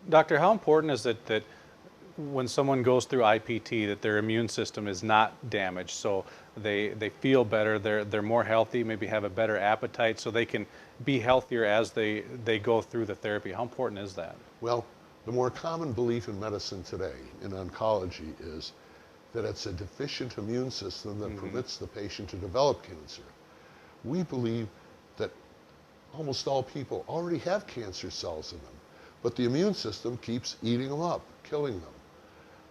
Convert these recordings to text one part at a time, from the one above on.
Doctor, how important is it that when someone goes through IPT that their immune system is not damaged, so they feel better, they're more healthy, maybe have a better appetite, so they can be healthier as they go through the therapy? How important is that? Well, the more common belief in medicine today, in oncology, is that it's a deficient immune system that permits the patient to develop cancer. We believe that almost all people already have cancer cells in them, but the immune system keeps eating them up, killing them,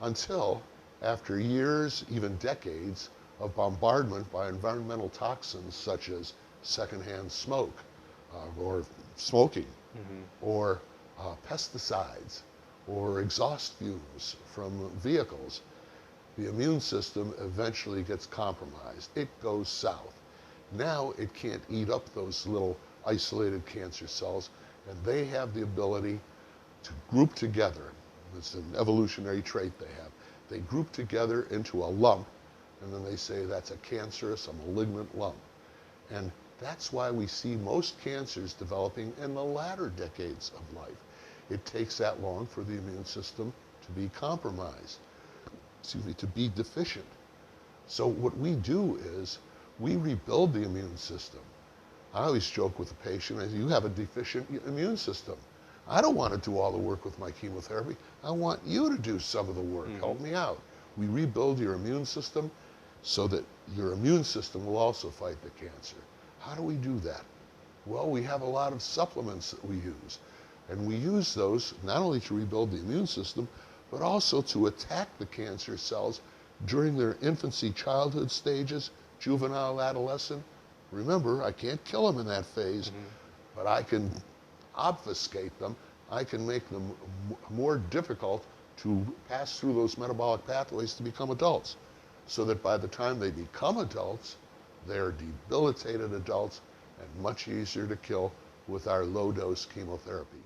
until after years, even decades, of bombardment by environmental toxins such as secondhand smoke, or smoking, or pesticides, or exhaust fumes from vehicles, the immune system eventually gets compromised. It goes south. Now it can't eat up those little isolated cancer cells, and they have the ability to group together. It's an evolutionary trait they have. They group together into a lump, and then they say that's a cancerous, a malignant lump. And that's why we see most cancers developing in the latter decades of life. It takes that long for the immune system to be compromised, to be deficient. So what we do is we rebuild the immune system. I always joke with the patient, you have a deficient immune system. I don't want to do all the work with my chemotherapy. I want you to do some of the work. Help me out. We rebuild your immune system so that your immune system will also fight the cancer. How do we do that? Well, we have a lot of supplements that we use. And we use those not only to rebuild the immune system, but also to attack the cancer cells during their infancy, childhood stages, juvenile, adolescent. Remember, I can't kill them in that phase, but I can obfuscate them. I can make them more difficult to pass through those metabolic pathways to become adults, so that by the time they become adults, they're debilitated adults and much easier to kill with our low-dose chemotherapy.